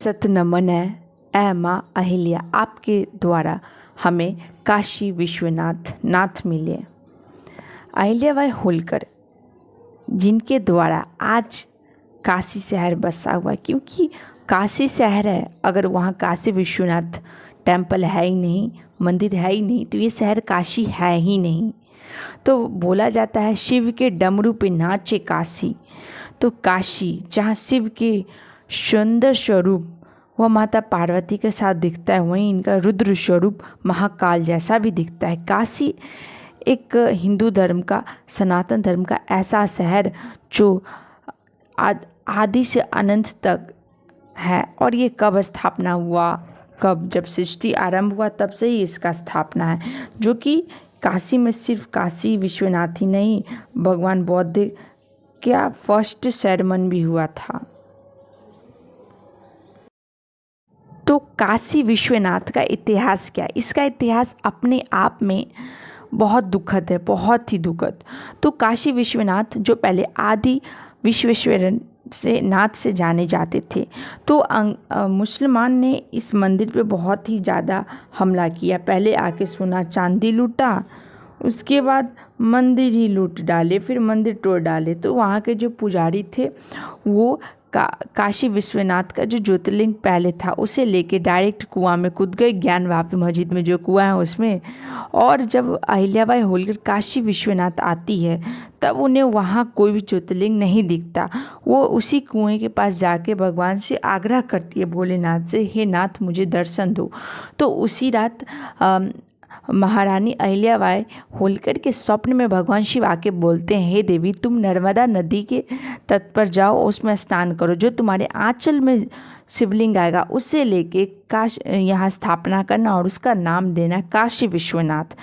सत नमन है ऐ माँ अहिल्या, आपके द्वारा हमें काशी विश्वनाथ नाथ मिले। अहिल्याबाई होलकर जिनके द्वारा आज काशी शहर बसा हुआ है, क्योंकि काशी शहर है, अगर वहाँ काशी विश्वनाथ टेम्पल है ही नहीं, मंदिर है ही नहीं, तो ये शहर काशी है ही नहीं। तो बोला जाता है शिव के डमरू पे नाचे काशी। तो काशी जहाँ शिव के सुंदर स्वरूप वह माता पार्वती के साथ दिखता है, वहीं इनका रुद्र स्वरूप महाकाल जैसा भी दिखता है। काशी एक हिंदू धर्म का, सनातन धर्म का ऐसा शहर जो आदि से अनंत तक है। और ये कब स्थापना हुआ, कब, जब सृष्टि आरंभ हुआ तब से ही इसका स्थापना है। जो कि काशी में सिर्फ काशी विश्वनाथ ही नहीं, भगवान बौद्ध का फर्स्ट सेरेमन भी हुआ था। तो काशी विश्वनाथ का इतिहास क्या है? इसका इतिहास अपने आप में बहुत दुखद है, बहुत ही दुखद। तो काशी विश्वनाथ जो पहले आदि विश्वेश्वर से नाथ से जाने जाते थे, तो मुसलमान ने इस मंदिर पे बहुत ही ज़्यादा हमला किया। पहले आके सोना चांदी लूटा, उसके बाद मंदिर ही लूट डाले, फिर मंदिर तोड़ डाले। तो वहाँ के जो पुजारी थे वो काशी विश्वनाथ का जो ज्योतिर्लिंग पहले था उसे लेके डायरेक्ट कुआं में कूद गए, ज्ञानवापी मस्जिद में जो कुआं है उसमें। और जब अहिल्याबाई होलकर काशी विश्वनाथ आती है तब उन्हें वहाँ कोई भी ज्योतिर्लिंग नहीं दिखता। वो उसी कुएं के पास जाके भगवान से आग्रह करती है, भोलेनाथ से, हे नाथ मुझे दर्शन दो। तो उसी रात महारानी अहिल्याबाई होलकर के स्वप्न में भगवान शिव आके बोलते हैं, हे देवी तुम नर्मदा नदी के तट पर जाओ, उसमें स्नान करो, जो तुम्हारे आंचल में शिवलिंग आएगा उसे लेके यहाँ स्थापना करना और उसका नाम देना काशी विश्वनाथ।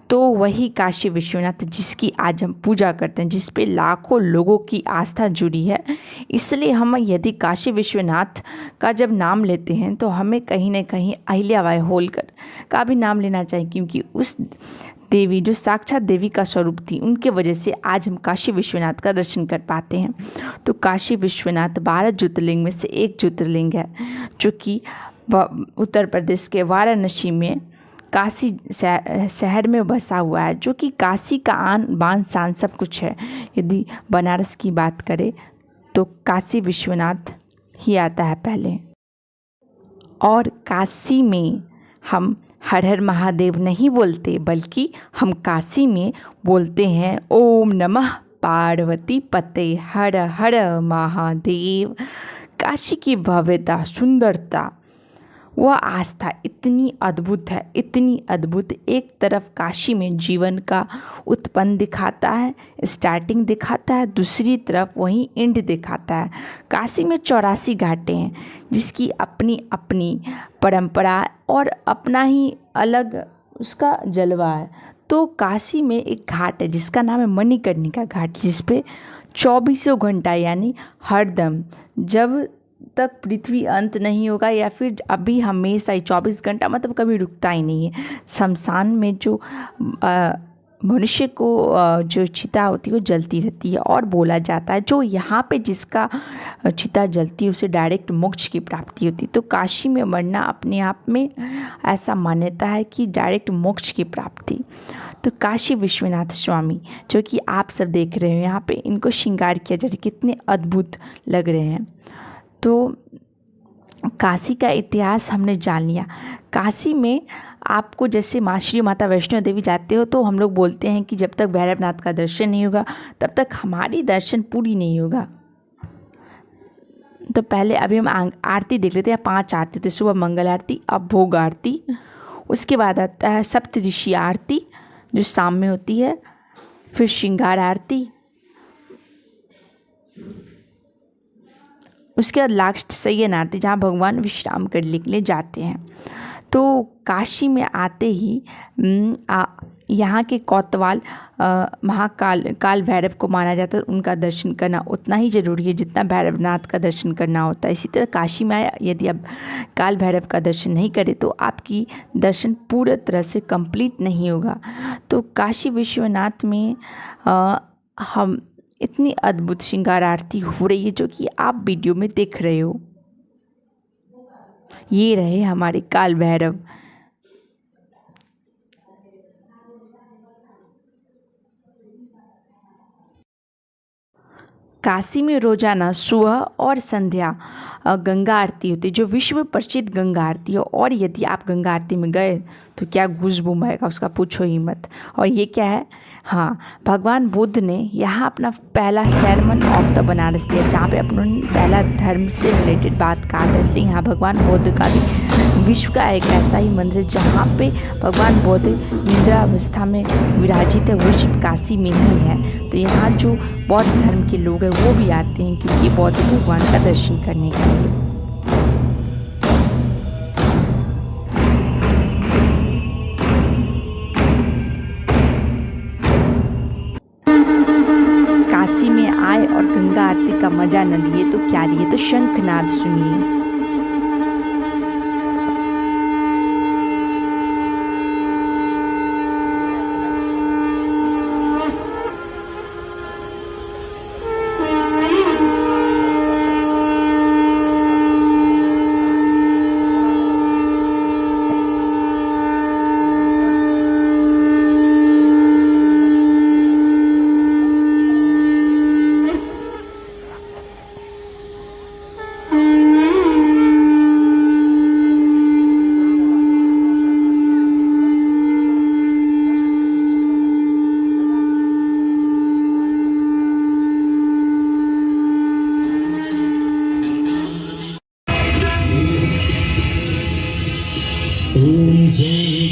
तो वही काशी विश्वनाथ जिसकी आज हम पूजा करते हैं, जिस पे लाखों लोगों की आस्था जुड़ी है। इसलिए हम यदि काशी विश्वनाथ का जब नाम लेते हैं तो हमें कहीं ना कहीं अहिल्याबाई होलकर का भी नाम लेना चाहिए, क्योंकि उस देवी जो साक्षात देवी का स्वरूप थी, उनके वजह से आज हम काशी विश्वनाथ का दर्शन कर पाते हैं। तो काशी विश्वनाथ 12 ज्योतिर्लिंग में से एक ज्योतिर्लिंग है, जो कि उत्तर प्रदेश के वाराणसी में काशी शहर में बसा हुआ है, जो कि काशी का आन बान शान सब कुछ है। यदि बनारस की बात करें तो काशी विश्वनाथ ही आता है पहले। और काशी में हम हर हर महादेव नहीं बोलते, बल्कि हम काशी में बोलते हैं ओम नमः पार्वती पते हर हर महादेव। काशी की भव्यता, सुंदरता, वह आस्था इतनी अद्भुत है, इतनी अद्भुत। एक तरफ काशी में जीवन का उत्पन्न दिखाता है, स्टार्टिंग दिखाता है, दूसरी तरफ वहीं एंड दिखाता है। काशी में 84 घाटें हैं, जिसकी अपनी अपनी परंपरा और अपना ही अलग उसका जलवा है। तो काशी में एक घाट है जिसका नाम है मणिकर्णिका घाट, जिस पे 24 घंटा यानी हरदम, जब तक पृथ्वी अंत नहीं होगा या फिर अभी हमेशा ही 24 घंटा, मतलब कभी रुकता ही नहीं है। शमशान में जो मनुष्य को जो चिता होती है वो जलती रहती है, और बोला जाता है जो यहाँ पे जिसका चिता जलती है उसे डायरेक्ट मोक्ष की प्राप्ति होती है। तो काशी में मरना अपने आप में ऐसा मान्यता है कि डायरेक्ट मोक्ष की प्राप्ति। तो काशी विश्वनाथ स्वामी जो कि आप सब देख रहे हो यहाँ पे, इनको श्रृंगार किया जा रहा है, कितने अद्भुत लग रहे हैं। तो काशी का इतिहास हमने जान लिया। काशी में आपको जैसे श्री माता वैष्णो देवी जाते हो तो हम लोग बोलते हैं कि जब तक भैरवनाथ का दर्शन नहीं होगा तब तक हमारी दर्शन पूरी नहीं होगा। तो पहले अभी हम आरती देख लेते हैं। 5 आरती होती है, सुबह मंगल आरती, अब भोग आरती, उसके बाद आता है सप्तऋषि आरती जो शाम में होती है, फिर श्रृंगार आरती, उसके बाद लास्ट शयन आरती जहाँ भगवान विश्राम करने के लिए जाते हैं। तो काशी में आते ही यहाँ के कोतवाल महाकाल काल भैरव को माना जाता है, उनका दर्शन करना उतना ही ज़रूरी है जितना भैरवनाथ का दर्शन करना होता है। इसी तरह काशी में आया, यदि आप काल भैरव का दर्शन नहीं करें तो आपकी दर्शन पूरी तरह से कंप्लीट नहीं होगा। तो काशी विश्वनाथ में हम इतनी अद्भुत श्रृंगार आरती हो रही है जो कि आप वीडियो में देख रहे हो। ये रहे हमारे काल भैरव। काशी में रोजाना सुबह और संध्या गंगा आरती होती है, जो विश्व प्रसिद्ध गंगा आरती है। और यदि आप गंगा आरती में गए तो क्या गूज़बूम आएगा, उसका पूछो ही मत। और ये क्या है, हाँ, भगवान बुद्ध ने यहाँ अपना पहला sermon ऑफ द बनारस दिया, जहाँ पे अपने पहला धर्म से रिलेटेड बात कहा था। इसलिए यहाँ भगवान बुद्ध का भी विश्व का एक ऐसा ही मंदिर जहाँ पे भगवान बुद्ध निद्रावस्था में विराजित है, वो सिर्फ काशी में ही है। तो यहाँ जो बौद्ध धर्म के लोग हैं वो भी आते हैं, क्योंकि बौद्ध भगवान का दर्शन करने के लिए। काशी में आए और गंगा आरती का मजा न लिए तो क्या लिए, तो शंखनाद सुनिए। जय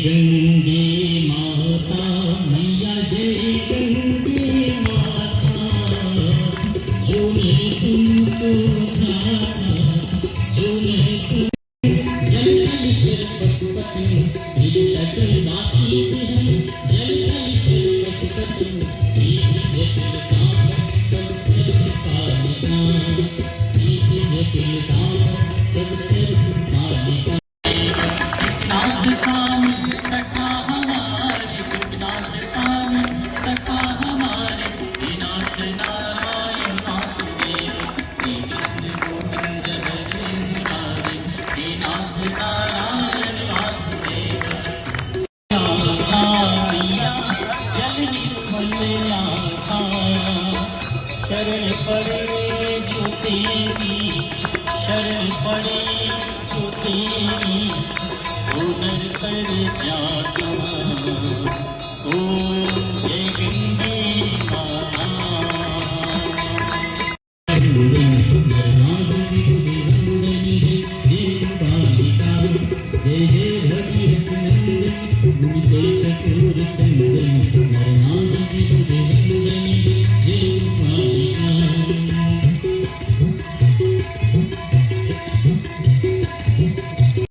जय